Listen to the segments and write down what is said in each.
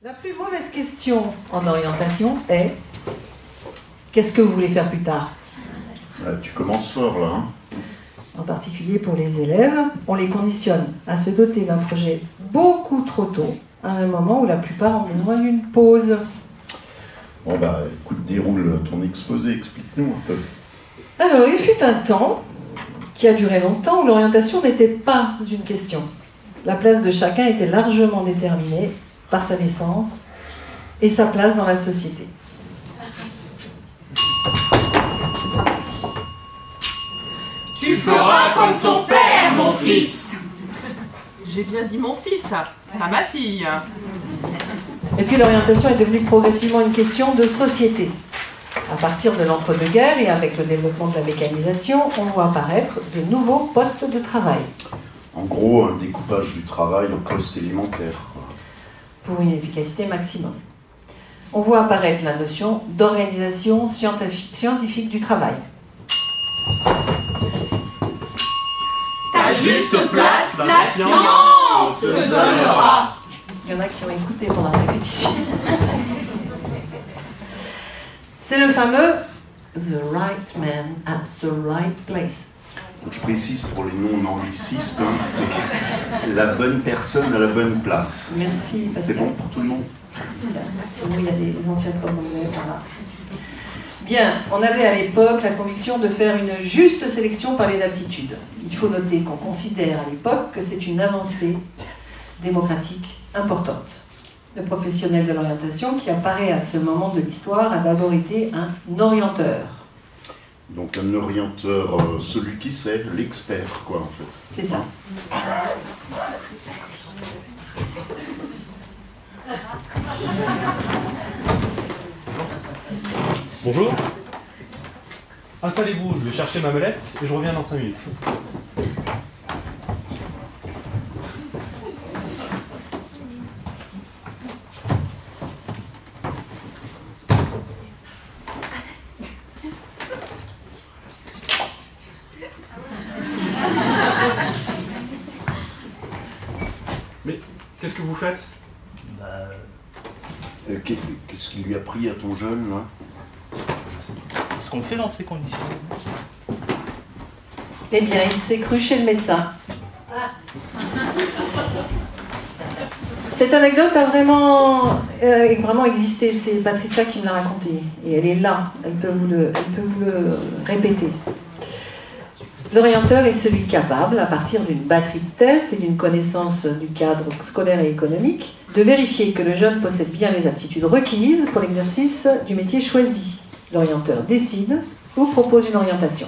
La plus mauvaise question en orientation est « Qu'est-ce que vous voulez faire plus tard ?» Tu commences fort là. En particulier pour les élèves, on les conditionne à se doter d'un projet beaucoup trop tôt, à un moment où la plupart ont besoin d'une pause. Bon bah écoute, déroule ton exposé, explique-nous un peu. Alors, il fut un temps, qui a duré longtemps, où l'orientation n'était pas une question. La place de chacun était largement déterminée par sa naissance et sa place dans la société. Tu feras comme ton père, mon fils. J'ai bien dit mon fils, pas ma fille. Et puis l'orientation est devenue progressivement une question de société. À partir de l'entre-deux-guerres et avec le développement de la mécanisation, on voit apparaître de nouveaux postes de travail. En gros, un découpage du travail en postes élémentaires. Pour une efficacité maximum. On voit apparaître la notion d'organisation scientifique du travail. Ta juste place, la science te donnera. Il y en a qui ont écouté pendant la répétition. C'est le fameux « the right man at the right place ». Je précise pour les non-anglicistes, c'est la bonne personne à la bonne place. Merci. C'est bon pour tout le monde? Sinon, il y a des anciens comme anglais, voilà. Bien, on avait à l'époque la conviction de faire une juste sélection par les aptitudes. Il faut noter qu'on considère à l'époque que c'est une avancée démocratique importante. Le professionnel de l'orientation qui apparaît à ce moment de l'histoire a d'abord été un orienteur. Donc un orienteur, celui qui sait, l'expert quoi en fait. C'est ça. Bonjour. Installez-vous, je vais chercher ma molette et je reviens dans 5 minutes. Mais qu'est-ce que vous faites? Qu'est-ce qui lui a pris à ton jeune là? C'est ce qu'on fait dans ces conditions. Eh bien, il s'est cru chez le médecin. Cette anecdote a vraiment existé. C'est Patricia qui me l'a racontée. Et elle est là. Elle peut vous le répéter. L'orienteur est celui capable, à partir d'une batterie de tests et d'une connaissance du cadre scolaire et économique, de vérifier que le jeune possède bien les aptitudes requises pour l'exercice du métier choisi. L'orienteur décide ou propose une orientation.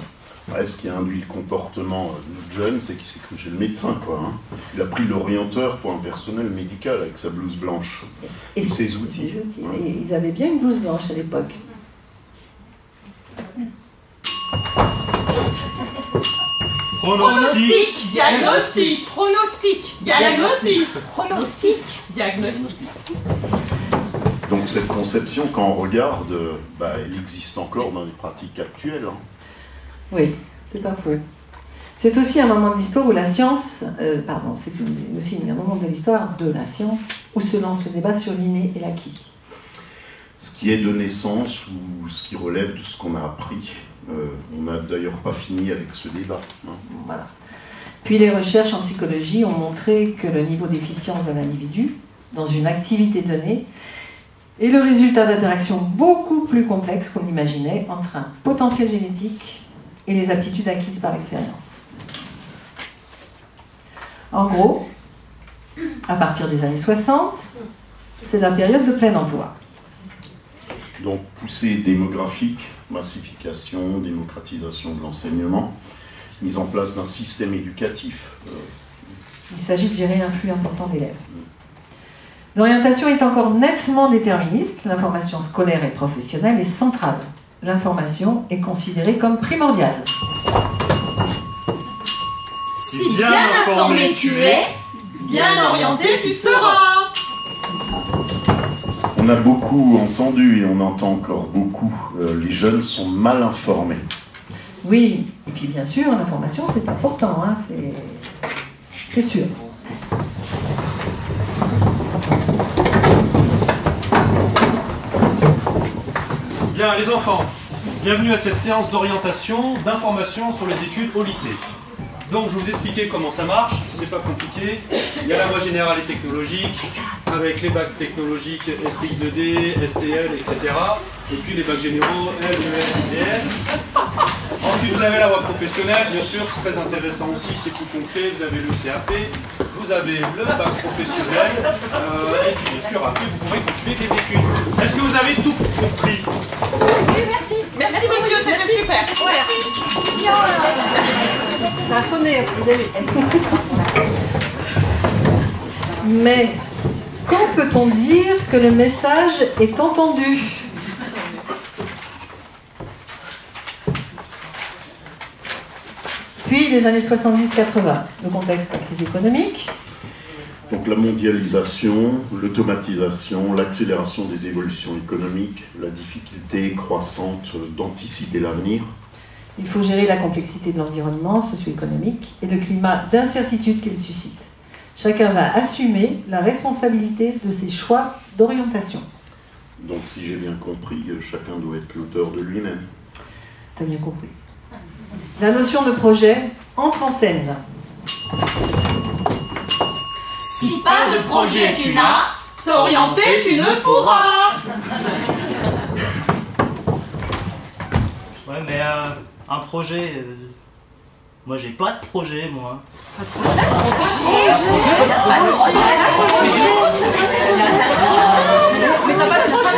Ouais, ce qui a induit le comportement de notre jeune, c'est qu'il s'est cru chez le médecin, quoi. Hein. Il a pris l'orienteur pour un personnel médical avec sa blouse blanche et ses outils. Ouais. Et ils avaient bien une blouse blanche à l'époque. Pronostic, diagnostic. Pronostic, diagnostic. Pronostic, diagnostic. Donc cette conception, quand on regarde, elle existe encore dans les pratiques actuelles. Hein. Oui, c'est pas faux. C'est aussi un moment de l'histoire où la science, c'est aussi un moment de l'histoire de la science où se lance le débat sur l'inné et l'acquis. Ce qui est de naissance ou ce qui relève de ce qu'on a appris. On n'a d'ailleurs pas fini avec ce débat. Hein. Voilà. Puis les recherches en psychologie ont montré que le niveau d'efficience d'un individu dans une activité donnée est le résultat d'interactions beaucoup plus complexes qu'on l'imaginait entre un potentiel génétique et les aptitudes acquises par l'expérience. En gros, à partir des années 60, c'est la période de plein emploi. Donc poussée démographique, massification, démocratisation de l'enseignement, mise en place d'un système éducatif. Il s'agit de gérer un flux important d'élèves. L'orientation est encore nettement déterministe, l'information scolaire et professionnelle est centrale. L'information est considérée comme primordiale. Si bien informé tu es, bien orienté tu seras. On a beaucoup entendu et on entend encore beaucoup, les jeunes sont mal informés. Oui, et puis bien sûr, l'information c'est important, hein, c'est sûr. Bien, les enfants, bienvenue à cette séance d'orientation, d'information sur les études au lycée. Donc, je vais vous expliquer comment ça marche, c'est pas compliqué. Il y a la voie générale et technologique, avec les bacs technologiques STI2D, STL, etc. Et puis les bacs généraux LES, IDS. Ensuite, vous avez la voie professionnelle, bien sûr, c'est très intéressant aussi, c'est plus concret. Vous avez le CAP, vous avez le bac professionnel, et puis bien sûr, après, vous pourrez continuer les études. Est-ce que vous avez tout compris? Oui, merci. Merci monsieur, c'était super. Ça a sonné. Mais quand peut-on dire que le message est entendu? Puis les années 70-80, le contexte de la crise économique. Donc la mondialisation, l'automatisation, l'accélération des évolutions économiques, la difficulté croissante d'anticiper l'avenir. Il faut gérer la complexité de l'environnement socio-économique et le climat d'incertitude qu'il suscite. Chacun va assumer la responsabilité de ses choix d'orientation. Donc si j'ai bien compris, chacun doit être l'auteur de lui-même. T'as bien compris. La notion de projet entre en scène. Si pas de projet tu n'as, s'orienter tu ne pourras. Ouais, mais un projet... moi, j'ai pas de projet, moi. Mais t'as pas de projet?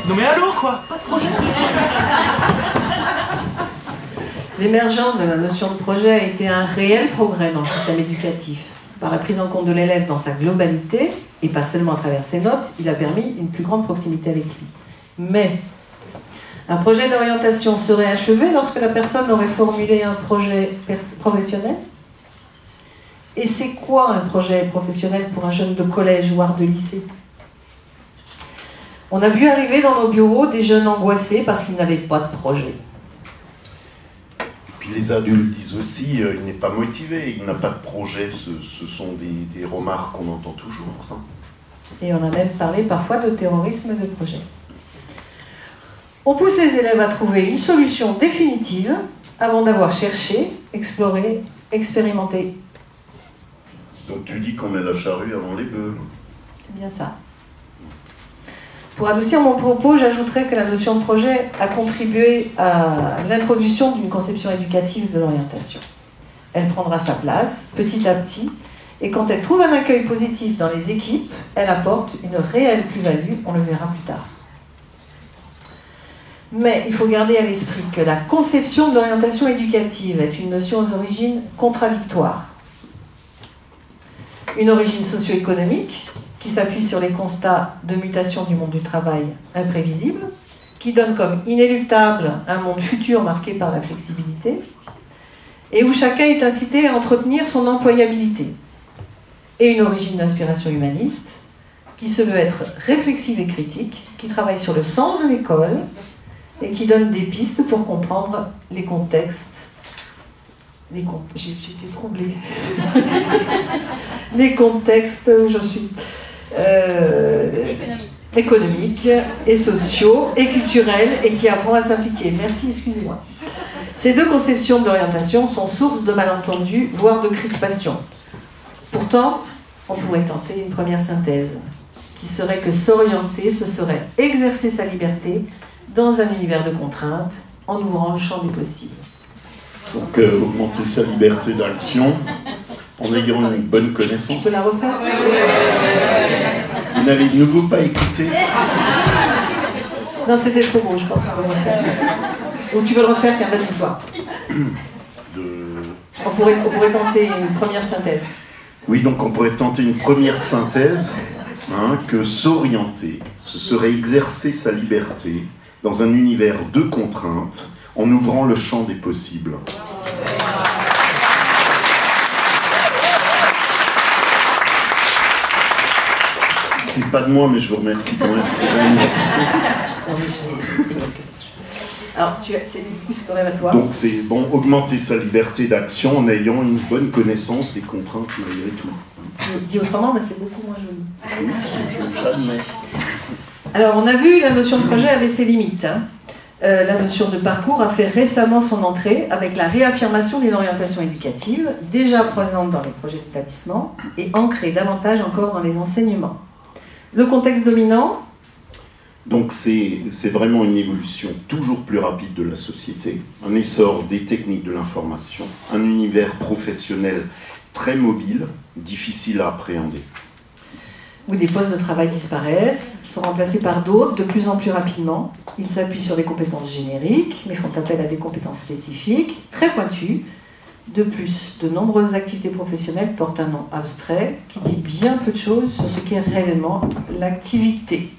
Non mais allô, quoi? Pas de projet. L'émergence de la notion de projet a été un réel progrès dans le système éducatif. Par la prise en compte de l'élève dans sa globalité, et pas seulement à travers ses notes, il a permis une plus grande proximité avec lui. Mais un projet d'orientation serait achevé lorsque la personne aurait formulé un projet professionnel? Et c'est quoi un projet professionnel pour un jeune de collège, voire de lycée? On a vu arriver dans nos bureaux des jeunes angoissés parce qu'ils n'avaient pas de projet. Puis les adultes disent aussi, il n'est pas motivé, il n'a pas de projet. Ce sont des remarques qu'on entend toujours, ça. Et on a même parlé parfois de terrorisme de projet. On pousse les élèves à trouver une solution définitive avant d'avoir cherché, exploré, expérimenté. Donc tu dis qu'on met la charrue avant les bœufs. C'est bien ça. Pour adoucir mon propos, j'ajouterai que la notion de projet a contribué à l'introduction d'une conception éducative de l'orientation. Elle prendra sa place petit à petit, et quand elle trouve un accueil positif dans les équipes, elle apporte une réelle plus-value, on le verra plus tard. Mais il faut garder à l'esprit que la conception de l'orientation éducative est une notion aux origines contradictoires. Une origine socio-économique, qui s'appuie sur les constats de mutation du monde du travail imprévisible, qui donne comme inéluctable un monde futur marqué par la flexibilité, et où chacun est incité à entretenir son employabilité. Et une origine d'inspiration humaniste, qui se veut être réflexive et critique, qui travaille sur le sens de l'école, et qui donne des pistes pour comprendre les contextes. J'étais troublée. Les contextes où je suis... économiques et sociaux et culturels, et qui apprend à s'impliquer. Merci, excusez-moi. Ces deux conceptions de l'orientation sont source de malentendus, voire de crispation. Pourtant, on pourrait tenter une première synthèse, qui serait que s'orienter, ce serait exercer sa liberté dans un univers de contraintes, en ouvrant le champ des possibles. Donc augmenter sa liberté d'action en ayant une bonne connaissance. Tu peux la refaire? Vous n'avez de nouveau pas écouté? Non, c'était trop beau, je pense qu'on va le refaire. Ou tu veux le refaire? Tiens, vas-y, toi. On pourrait tenter une première synthèse. Oui, donc on pourrait tenter une première synthèse, que s'orienter, ce serait exercer sa liberté dans un univers de contraintes, en ouvrant le champ des possibles. C'est pas de moi, mais je vous remercie quand même. Alors, c'est quand même à toi. Donc c'est bon, augmenter sa liberté d'action en ayant une bonne connaissance des contraintes malgré tout. Dit autrement, mais c'est beaucoup moins joli. Oui, c'est joli, j'admets. Alors, on a vu, la notion de projet avait ses limites. Hein. La notion de parcours a fait récemment son entrée avec la réaffirmation d'une orientation éducative, déjà présente dans les projets d'établissement et ancrée davantage encore dans les enseignements. Le contexte dominant? Donc c'est vraiment une évolution toujours plus rapide de la société, un essor des techniques de l'information, un univers professionnel très mobile, difficile à appréhender. Où des postes de travail disparaissent, sont remplacés par d'autres de plus en plus rapidement. Ils s'appuient sur des compétences génériques, mais font appel à des compétences spécifiques, très pointues. De plus, de nombreuses activités professionnelles portent un nom abstrait qui dit bien peu de choses sur ce qu'est réellement l'activité.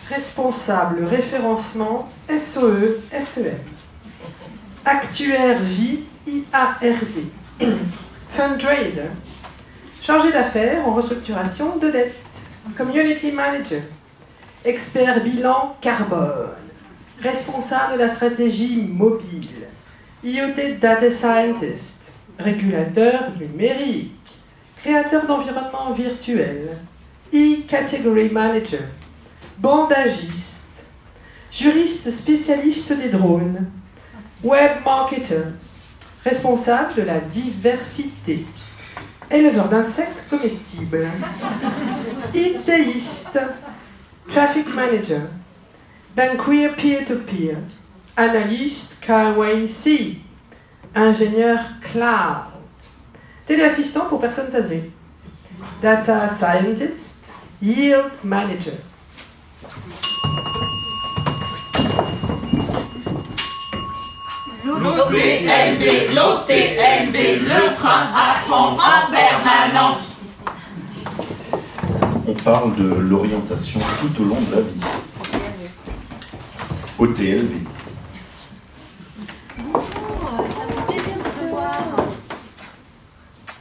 Responsable référencement SOE, SEM. Actuaire vie IARD. Fundraiser. Chargé d'affaires en restructuration de dette. Community manager. Expert bilan carbone. Responsable de la stratégie mobile. IoT data scientist. Régulateur numérique. Créateur d'environnement virtuel. E-category manager. Bandagiste. Juriste spécialiste des drones. Web marketer. Responsable de la diversité. Éleveur d'insectes comestibles. Idéiste. Traffic manager. Banquier peer-to-peer. Analyste KYC. Ingénieur cloud. Téléassistant pour personnes âgées. Data scientist. Yield manager. L'OTLV, l'OTLV, le train apprend en permanence. On parle de l'orientation tout au long de la vie. OTLV. Bonjour, ça me fait plaisir de te voir.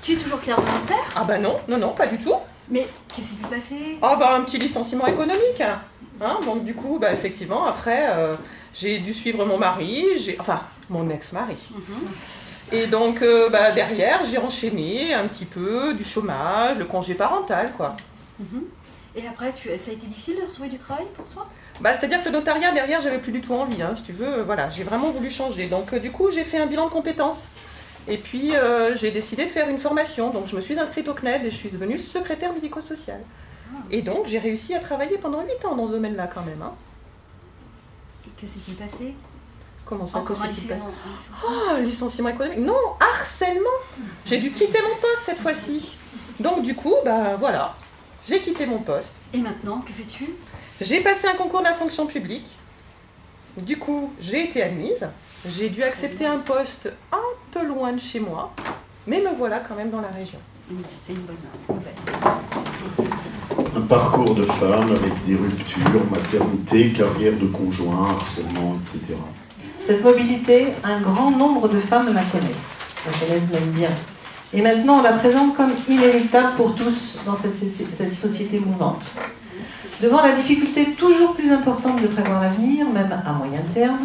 Tu es toujours Claire de Nanterre? Ah bah non, pas du tout. Mais qu'est-ce qui s'est passé? Ah bah un petit licenciement économique. Hein, donc du coup, bah effectivement, après, j'ai dû suivre mon mari, mon ex-mari. Et donc, derrière, j'ai enchaîné un petit peu du chômage, le congé parental, quoi. Et après, ça a été difficile de retrouver du travail pour toi? C'est-à-dire que le notariat, derrière, j'avais plus du tout envie, hein, si tu veux. Voilà, j'ai vraiment voulu changer. Donc, du coup, j'ai fait un bilan de compétences. Et puis, j'ai décidé de faire une formation. Donc, je me suis inscrite au CNED et je suis devenue secrétaire médico-sociale. Et donc, j'ai réussi à travailler pendant 8 ans dans ce domaine-là, quand même. Hein. Et que s'est-il passé? Comment ça? Encore un licenciement? Oh, licenciement économique? Non, harcèlement! J'ai dû quitter mon poste cette fois-ci. Donc, du coup, voilà. J'ai quitté mon poste. Et maintenant, que fais-tu? J'ai passé un concours de la fonction publique. Du coup, j'ai été admise. J'ai dû accepter un poste un peu loin de chez moi. Mais me voilà quand même dans la région. C'est une bonne nouvelle. Un parcours de femme avec des ruptures, maternité, carrière de conjoint, harcèlement, etc. Cette mobilité, un grand nombre de femmes la connaissent même bien. Et maintenant, on la présente comme inéluctable pour tous dans cette société mouvante. Devant la difficulté toujours plus importante de prévoir l'avenir, même à moyen terme,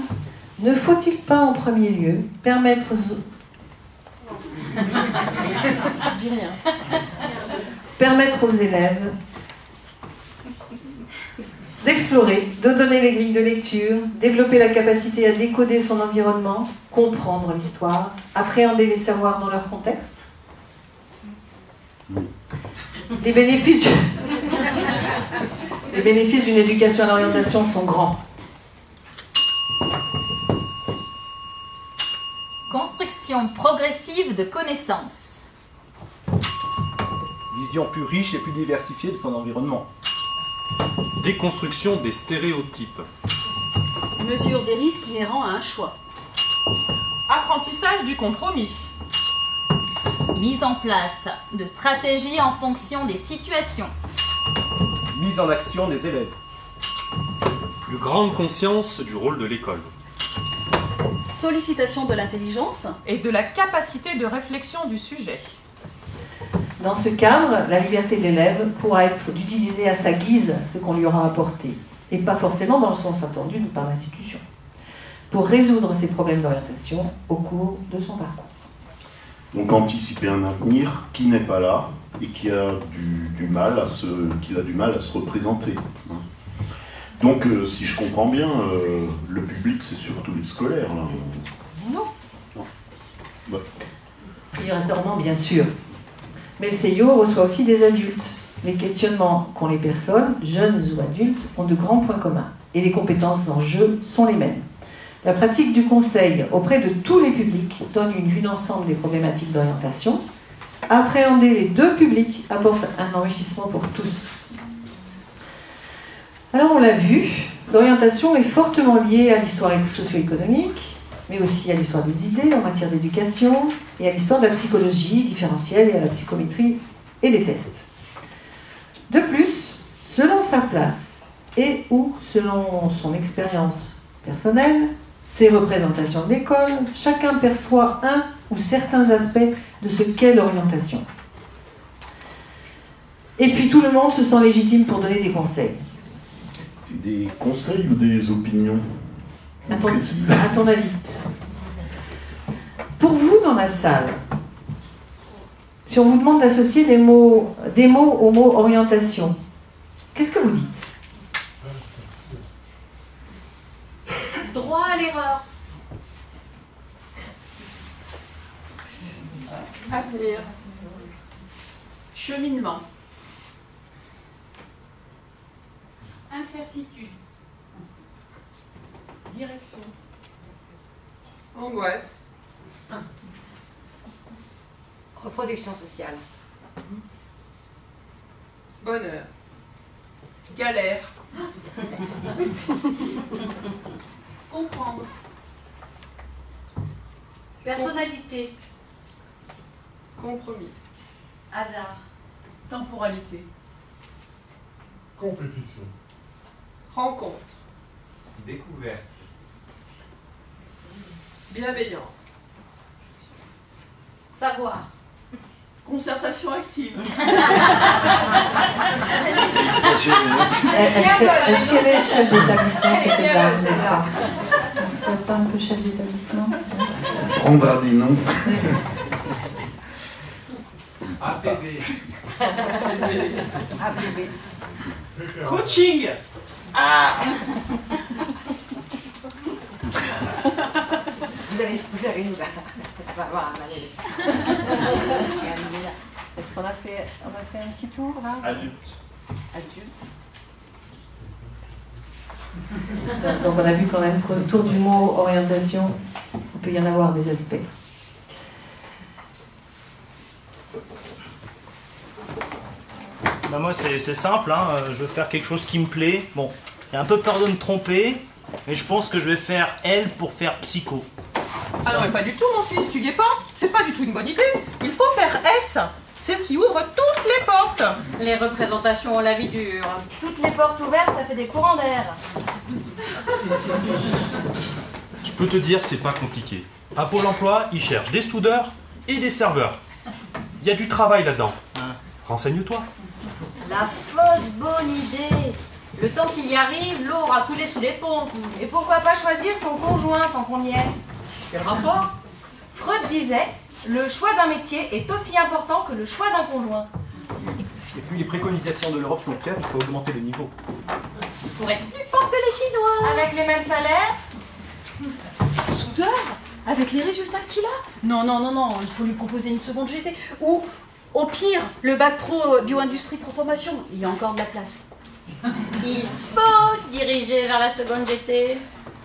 ne faut-il pas en premier lieu permettre aux élèves d'explorer, de donner les grilles de lecture, développer la capacité à décoder son environnement, comprendre l'histoire, appréhender les savoirs dans leur contexte? Les bénéfices d'une éducation à l'orientation sont grands. Construction progressive de connaissances. Vision plus riche et plus diversifiée de son environnement. Déconstruction des stéréotypes. Mesure des risques inhérents à un choix. Apprentissage du compromis. Mise en place de stratégies en fonction des situations. Mise en action des élèves. Plus grande conscience du rôle de l'école. Sollicitation de l'intelligence. Et de la capacité de réflexion du sujet. Dans ce cadre, la liberté de l'élève pourra être d'utiliser à sa guise ce qu'on lui aura apporté, et pas forcément dans le sens attendu par l'institution, pour résoudre ses problèmes d'orientation au cours de son parcours. Donc anticiper un avenir qui n'est pas là et qui a du mal à se représenter. Donc si je comprends bien, le public c'est surtout les scolaires là. Non. Ouais. Prioritairement, bien sûr. Mais le CIO reçoit aussi des adultes. Les questionnements qu'ont les personnes, jeunes ou adultes, ont de grands points communs. Et les compétences en jeu sont les mêmes. La pratique du conseil auprès de tous les publics donne une vue d'ensemble des problématiques d'orientation. Appréhender les deux publics apporte un enrichissement pour tous. Alors on l'a vu, l'orientation est fortement liée à l'histoire socio-économique, mais aussi à l'histoire des idées en matière d'éducation et à l'histoire de la psychologie différentielle et à la psychométrie et des tests. De plus, selon sa place et ou selon son expérience personnelle, ses représentations de l'école, chacun perçoit un ou certains aspects de ce qu'est l'orientation. Et puis tout le monde se sent légitime pour donner des conseils. Des conseils ou des opinions? À ton avis. Pour vous, dans la salle, si on vous demande d'associer des mots au mot orientation, qu'est-ce que vous dites? Droit à l'erreur. Avenir. Cheminement. Incertitude. Direction. Angoisse. Reproduction sociale. Bonheur. Galère. Comprendre. Personnalité. Compromis. Hasard. Temporalité. Compétition. Rencontre. Découverte. Bienveillance. Savoir. Concertation active. Est-ce qu'elle est chef d'établissement, cette dame? C'est pas un peu chef d'établissement? Prendra des noms. APV. APV. Coaching. Vous allez nous avoir un malaise. Est-ce qu'on a fait un petit tour là? Adulte. Donc on a vu quand même qu'autour du mot orientation, il peut y en avoir des aspects. Bah moi c'est simple, hein. Je veux faire quelque chose qui me plaît. Bon, j'ai un peu peur de me tromper, mais je pense que je vais faire L pour faire psycho. Ah non mais pas du tout mon fils, tu y es pas. C'est pas du tout une bonne idée. Il faut faire S. C'est ce qui ouvre toutes les portes. Les représentations ont la vie dure. Toutes les portes ouvertes, ça fait des courants d'air. Je peux te dire, c'est pas compliqué. À Pôle emploi, ils cherchent des soudeurs et des serveurs. Il y a du travail là-dedans. Renseigne-toi. La fausse bonne idée. Le temps qu'il y arrive, l'eau aura coulé sous les ponts. Et pourquoi pas choisir son conjoint tant qu'on y est? Quel rapport? Freud disait, le choix d'un métier est aussi important que le choix d'un conjoint. Et puis les préconisations de l'Europe sont claires, il faut augmenter le niveau. Pour être plus fort que les Chinois. Avec les mêmes salaires? Soudeur? Avec les résultats qu'il a? Non, non, non, non, il faut lui proposer une seconde GT. Ou, au pire, le bac pro bio-industrie transformation. Il y a encore de la place. Il faut diriger vers la seconde GT.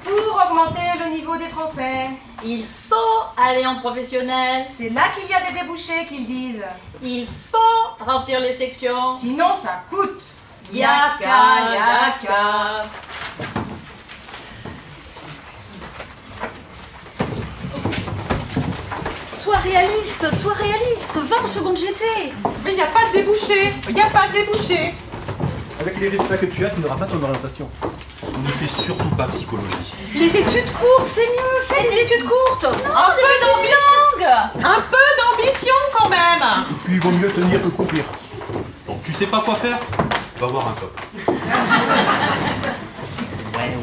Pour augmenter le niveau des Français. Il faut aller en professionnel. C'est là qu'il y a des débouchés qu'ils disent. Il faut remplir les sections. Sinon ça coûte. Yaka, yaka. Sois réaliste, 20 en seconde GT. Mais il n'y a pas de débouché. Il n'y a pas de débouché. Avec les résultats que tu as, tu n'auras pas ton orientation. Ne fais surtout pas psychologie. Les études courtes, c'est mieux. Fais des études courtes. Un peu d'ambition. Un peu d'ambition quand même. Et puis il vaut mieux tenir que courir. Donc tu sais pas quoi faire? Va voir un cop. Ouais.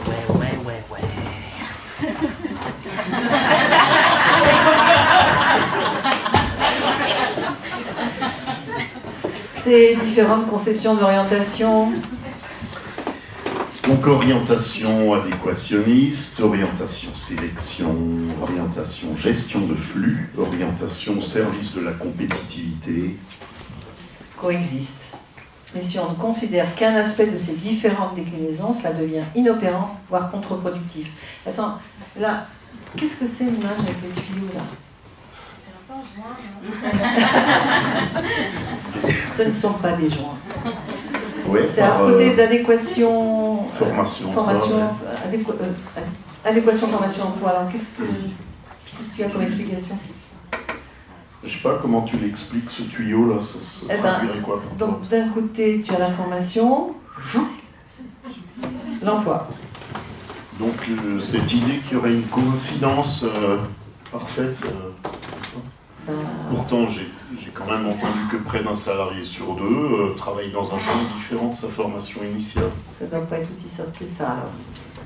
ces différentes conceptions d'orientation? Donc orientation adéquationniste, orientation sélection, orientation gestion de flux, orientation au service de la compétitivité. Coexistent. Mais si on ne considère qu'un aspect de ces différentes déclinaisons, cela devient inopérant, voire contre-productif. Attends, là, qu'est-ce que c'est l'image avec les tuyaux là? Ce ne sont pas des joints. Ouais, c'est à côté d'adéquation, adéquation formation emploi. Alors qu'est-ce que tu as comme explication? Je sais pas comment tu l'expliques ce tuyau là, ça traduirait quoi pour toi? Donc d'un côté tu as la formation, l'emploi. Donc cette idée qu'il y aurait une coïncidence parfaite, ça. Pourtant j'ai quand même entendu que près d'un salarié sur deux travaille dans un champ différent de sa formation initiale. Ça ne doit pas être aussi simple que ça alors.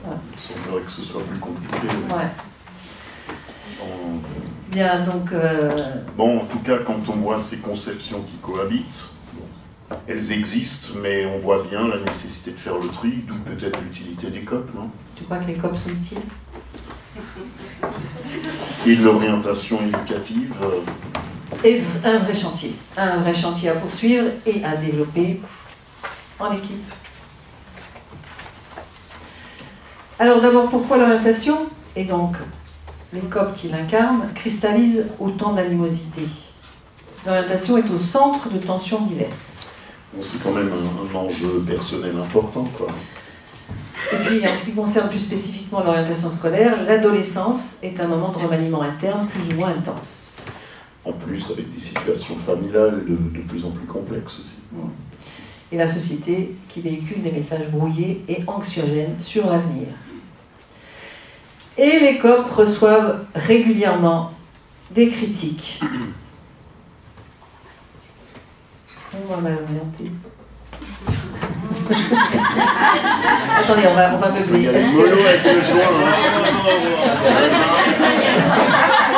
Ouais. Il semblerait que ce soit plus compliqué. Ouais. Bien, donc... Bon, en tout cas, quand on voit ces conceptions qui cohabitent, bon, elles existent, mais on voit bien la nécessité de faire le tri, d'où peut-être l'utilité des COP, non? Tu crois que les COP sont utiles? Et de l'orientation éducative Et un vrai chantier à poursuivre et à développer en équipe. Alors d'abord, pourquoi l'orientation? Et donc, les COP qui l'incarnent cristallisent autant d'animosité. L'orientation est au centre de tensions diverses. Bon, c'est quand même un enjeu personnel important, quoi. Et puis, en ce qui concerne plus spécifiquement l'orientation scolaire, l'adolescence est un moment de remaniement interne plus ou moins intense. En plus, avec des situations familiales de plus en plus complexes aussi. Et la société qui véhicule des messages brouillés et anxiogènes sur l'avenir. Et les COP reçoivent régulièrement des critiques. On va m'orienter. Attendez, on va meubler. Il y a les molos avec le joint.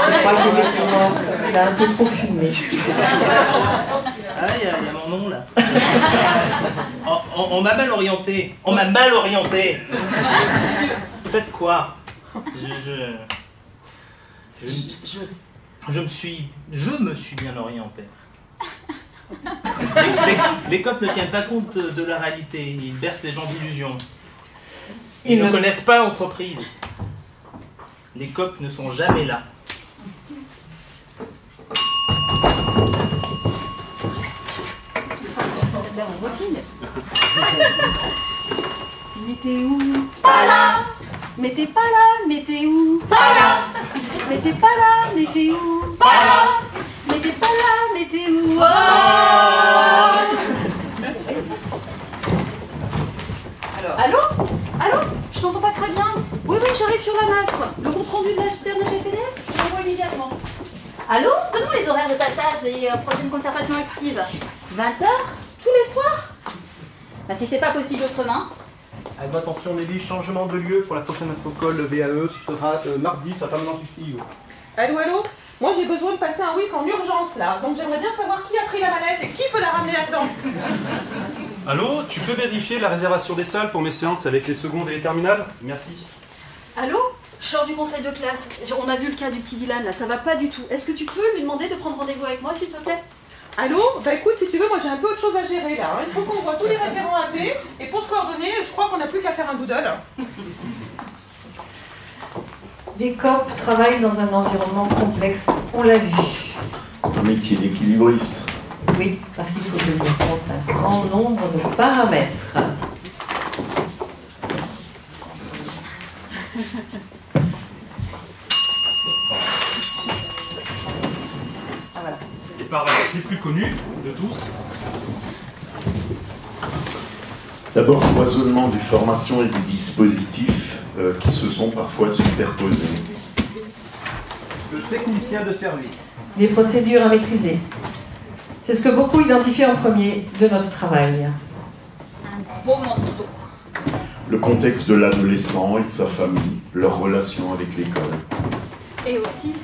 Je crois qu'effectivement, il a un peu trop fumé. Ah, il y a mon nom là. On m'a mal orienté. On m'a mal orienté. Faites quoi? Je me suis bien orienté. Les COP ne tiennent pas compte de la réalité, ils bercent les gens d'illusions. Ils ne connaissent pas l'entreprise. Les COP ne sont jamais là. Mais t'es où? Pas là. Mais t'es pas là, mais t'es où? Pas là. Mais t'es pas là, mais t'es où? Pas là. Mais t'es pas là, mais t'es où? Oh. Allô? Allô? Je t'entends pas très bien. Oui, j'arrive sur la mastre. Le compte rendu de la dernière GPS, je l'envoie immédiatement. Allô? Donne-nous les horaires de passage des prochaines concertations actives. 20h? Tous les soirs? Bah, si c'est pas possible autrement. Attention Nelly, changement de lieu pour la prochaine infocole VAE, ce sera mardi sur la permanence ici. Allô? Moi j'ai besoin de passer un whisk en urgence là, donc j'aimerais bien savoir qui a pris la mallette et qui peut la ramener à temps. Allô? Tu peux vérifier la réservation des salles pour mes séances avec les secondes et les terminales? Merci. Allô? Je sors du conseil de classe. On a vu le cas du petit Dylan là, ça va pas du tout. Est-ce que tu peux lui demander de prendre rendez-vous avec moi s'il te plaît? Allô? Bah écoute, si tu veux, moi j'ai un peu autre chose à gérer là. Il faut qu'on voit tous les référents AP et pour se coordonner, je crois qu'on n'a plus qu'à faire un doodle. Les COP travaillent dans un environnement complexe, on l'a vu. Un métier d'équilibriste. Oui, parce qu'il faut tenir compte d'un grand nombre de paramètres. Ah, voilà. Les paramètres les plus connus de tous. D'abord, foisonnement des formations et des dispositifs qui se sont parfois superposés. Le technicien de service. Les procédures à maîtriser. C'est ce que beaucoup identifient en premier de notre travail. Un gros morceau. Le contexte de l'adolescent et de sa famille, leur relation avec l'école. Et aussi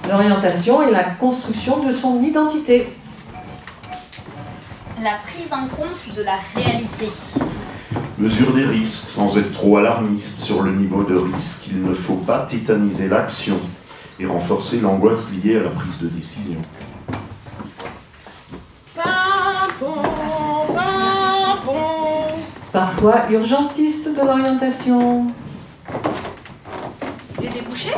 L'orientation et la construction de son identité. la prise en compte de la réalité. Mesure des risques sans être trop alarmiste sur le niveau de risque. Il ne faut pas tétaniser l'action et renforcer l'angoisse liée à la prise de décision. Parfois urgentiste de l'orientation. Des débouchés?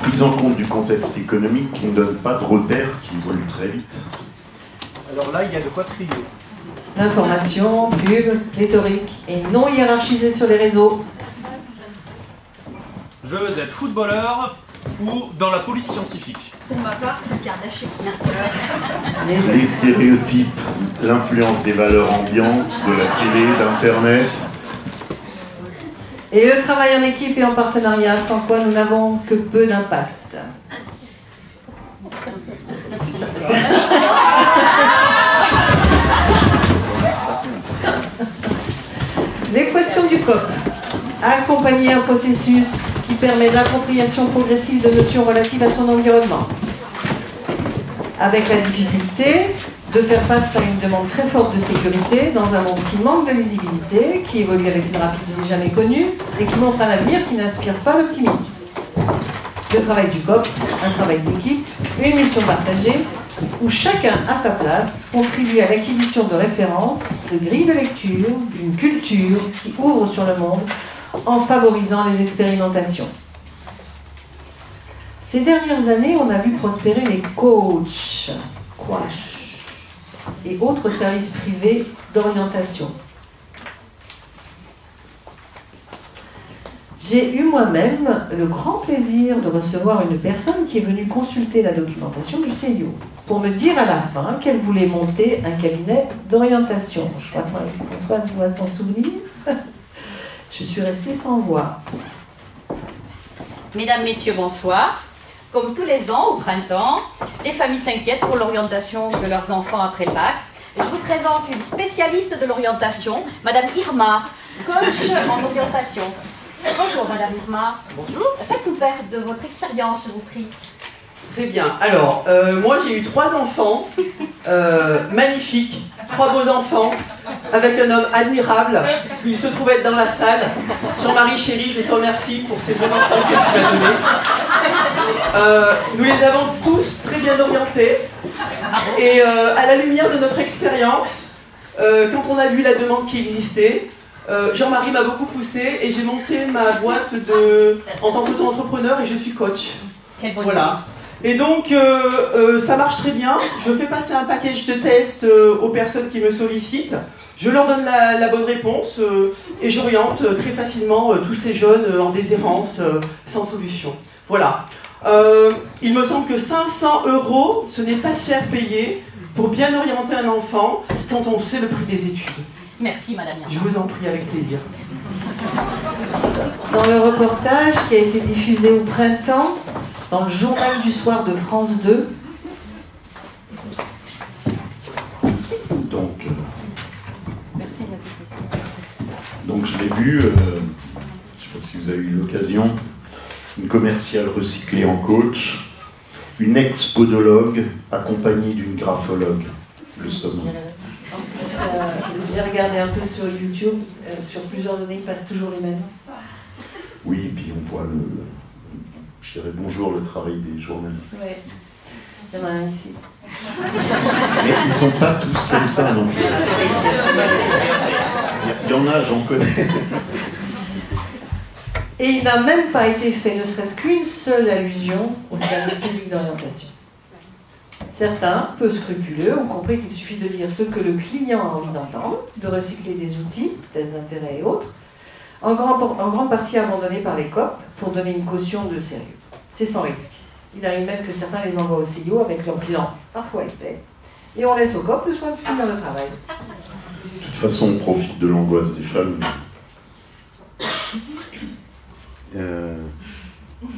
Prise en compte du contexte économique qui ne donne pas de repères qui évoluent très vite. Alors là, il y a de quoi trier. L'information, pub, pléthorique et non hiérarchisée sur les réseaux. Je veux être footballeur ou dans la police scientifique. Pour ma part, Kim Kardashian. Les stéréotypes, l'influence des valeurs ambiantes, de la télé, d'Internet. Et le travail en équipe et en partenariat, sans quoi nous n'avons que peu d'impact. L'équation du COP. Accompagner un processus qui permet l'appropriation progressive de notions relatives à son environnement. Avec la difficulté de faire face à une demande très forte de sécurité dans un monde qui manque de visibilité, qui évolue avec une rapidité jamais connue et qui montre un avenir qui n'inspire pas l'optimisme. Le travail du COP, un travail d'équipe, une mission partagée, où chacun à sa place contribue à l'acquisition de références, de grilles de lecture, d'une culture qui ouvre sur le monde en favorisant les expérimentations. Ces dernières années, on a vu prospérer les coachs, et autres services privés d'orientation. J'ai eu moi-même le grand plaisir de recevoir une personne qui est venue consulter la documentation du CIO pour me dire à la fin qu'elle voulait monter un cabinet d'orientation. Je crois que Marie-Françoise doit s'en souvenir. Je suis restée sans voix. Mesdames, Messieurs, bonsoir. Comme tous les ans, au printemps, les familles s'inquiètent pour l'orientation de leurs enfants après le bac. Je vous présente une spécialiste de l'orientation, Madame Irma, coach en orientation. Bonjour Madame Irma. Bonjour. Faites-nous part de votre expérience, je vous prie. Très bien. Alors, moi j'ai eu 3 enfants, magnifiques, 3 beaux enfants, avec un homme admirable. Il se trouve être dans la salle. Jean-Marie chéri, je te remercie pour ces beaux enfants que tu m'as donnés. Nous les avons tous très bien orientés. Et à la lumière de notre expérience, quand on a vu la demande qui existait, Jean-Marie m'a beaucoup poussé et j'ai monté ma boîte en tant qu'auto-entrepreneur et je suis coach. Voilà. Et donc, ça marche très bien. Je fais passer un package de tests aux personnes qui me sollicitent. Je leur donne la bonne réponse et j'oriente très facilement tous ces jeunes en déshérence, sans solution. Voilà. Il me semble que 500 €, ce n'est pas cher payé pour bien orienter un enfant quand on sait le prix des études. Merci Madame Irma. Je vous en prie, avec plaisir. Dans le reportage qui a été diffusé au printemps, dans le journal du soir de France 2, merci de la donc je l'ai vu, je ne sais pas si vous avez eu l'occasion, une commerciale recyclée en coach, une ex-podologue accompagnée d'une graphologue, le sommet. en plus, j'ai regardé un peu sur YouTube, sur plusieurs années, ils passent toujours les mêmes. Oui, et puis on voit je dirais bonjour, le travail des journalistes. Oui, il y en a un ici. Mais ils ne sont pas tous comme ça non plus. Il y en a, j'en connais. Et il n'a même pas été fait, ne serait-ce qu'une seule allusion au service public d'orientation. Certains, peu scrupuleux, ont compris qu'il suffit de dire ce que le client a envie d'entendre, de recycler des outils, tests d'intérêt et autres, en grande partie abandonnés par les COP pour donner une caution de sérieux. C'est sans risque. Il arrive même que certains les envoient au CIO avec leur bilan parfois épais, et on laisse au COP le soin de finir le travail. De toute façon, on profite de l'angoisse des femmes.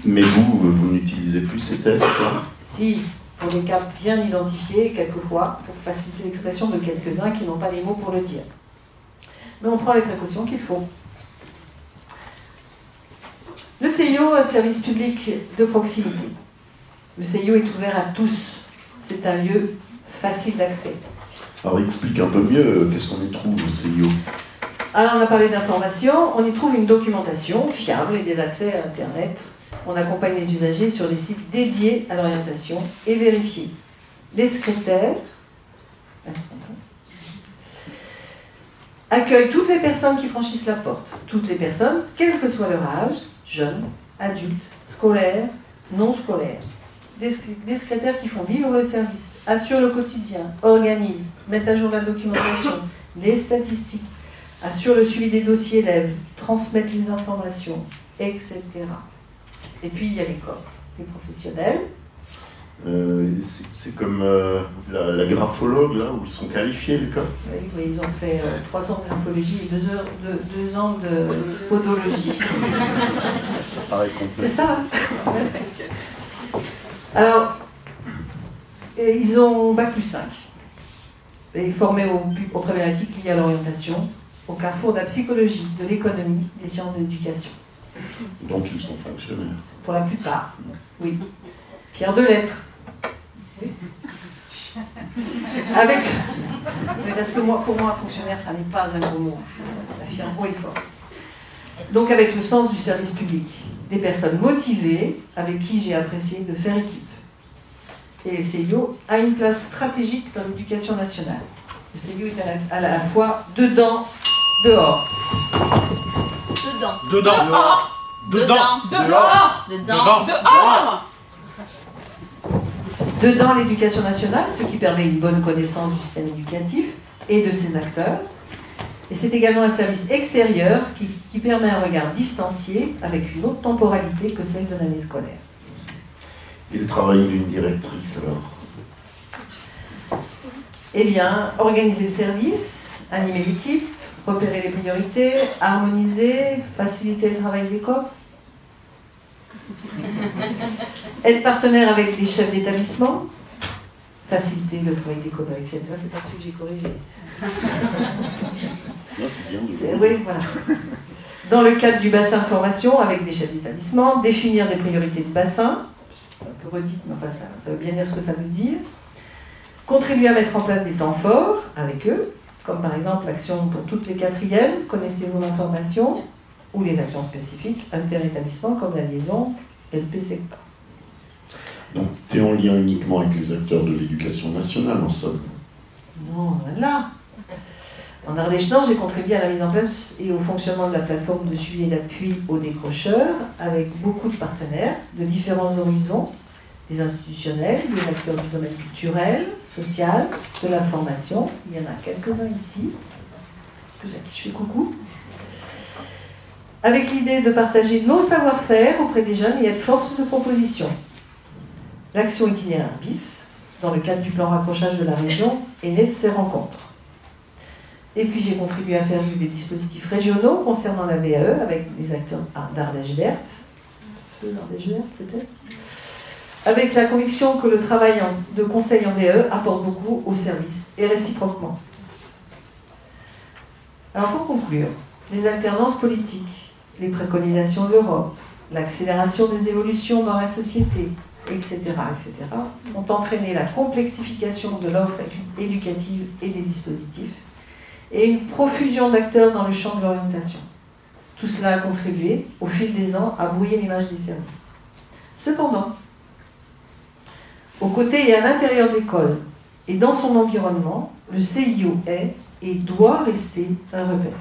Mais vous n'utilisez plus ces tests, hein? Si, pour des cas bien identifiés, quelquefois, pour faciliter l'expression de quelques-uns qui n'ont pas les mots pour le dire. Mais on prend les précautions qu'il faut. Le CIO, un service public de proximité. Le CIO est ouvert à tous. C'est un lieu facile d'accès. Alors explique un peu mieux, qu'est-ce qu'on y trouve au CIO? Alors on a parlé d'information, on y trouve une documentation fiable et des accès à Internet. On accompagne les usagers sur des sites dédiés à l'orientation et vérifiés. Les secrétaires accueillent toutes les personnes qui franchissent la porte. Toutes les personnes, quel que soit leur âge, jeunes, adultes, scolaires, non scolaires. Des secrétaires qui font vivre le service, assurent le quotidien, organisent, mettent à jour la documentation, les statistiques, assurent le suivi des dossiers élèves, transmettent les informations, etc. Et puis il y a les corps, les professionnels. C'est comme la graphologue, là, où ils sont qualifiés, les cas. Oui, ils ont fait 3 ans de graphologie et 2 ans de podologie. Pareil complet. C'est ça, hein. Alors, ils ont Bac+5, et formés aux problématiques liées à l'orientation, au carrefour de la psychologie, de l'économie, des sciences de l'éducation. Donc ils sont fonctionnaires. Pour la plupart, oui. Pierre de lettres. Oui. Avec... Parce que pour moi, fonctionnaire, ça n'est pas un gros mot. J'affirme haut et fort. Donc avec le sens du service public. Des personnes motivées, avec qui j'ai apprécié de faire équipe. Et le CIO a une place stratégique dans l'éducation nationale. Le CIO est à la fois dedans, dehors. Dedans. Dedans l'éducation nationale, ce qui permet une bonne connaissance du système éducatif et de ses acteurs. Et c'est également un service extérieur qui permet un regard distancié avec une autre temporalité que celle de l'année scolaire. Et le travail d'une directrice, alors? Eh bien, organiser le service, animer l'équipe, repérer les priorités, harmoniser, faciliter le travail des corps. Être partenaire avec les chefs d'établissement, faciliter le travail des collègues. C'est pas celui que j'ai corrigé. Non, c'est bien. Oui, voilà. Dans le cadre du bassin de formation, avec des chefs d'établissement, définir des priorités de bassin, un peu redite, mais enfin, ça veut bien dire ce que ça veut dire. Contribuer à mettre en place des temps forts avec eux, comme par exemple l'action pour toutes les quatrièmes, connaissez-vous l'information, ou les actions spécifiques inter-établissements comme la liaison et le PCECPA. Donc tu es en lien uniquement avec les acteurs de l'éducation nationale, en somme? Non, là. En Ardèche-Nord, j'ai contribué à la mise en place et au fonctionnement de la plateforme de suivi et d'appui aux décrocheurs, avec beaucoup de partenaires de différents horizons, des institutionnels, des acteurs du domaine culturel, social, de la formation. Il y en a quelques-uns ici, à qui je fais coucou. Avec l'idée de partager nos savoir-faire auprès des jeunes et être force de proposition. L'action itinéraire BIS, dans le cadre du plan raccrochage de la région, est née de ces rencontres. Et puis j'ai contribué à faire vivre des dispositifs régionaux concernant la VAE avec les acteurs d'Ardèche-Verte, peut-être, avec la conviction que le travail de conseil en VAE apporte beaucoup au service et réciproquement. Alors pour conclure, les alternances politiques, les préconisations de l'Europe, l'accélération des évolutions dans la société, etc., ont entraîné la complexification de l'offre éducative et des dispositifs, et une profusion d'acteurs dans le champ de l'orientation. Tout cela a contribué, au fil des ans, à brouiller l'image des services. Cependant, aux côtés et à l'intérieur de l'école et dans son environnement, le CIO est et doit rester un repère.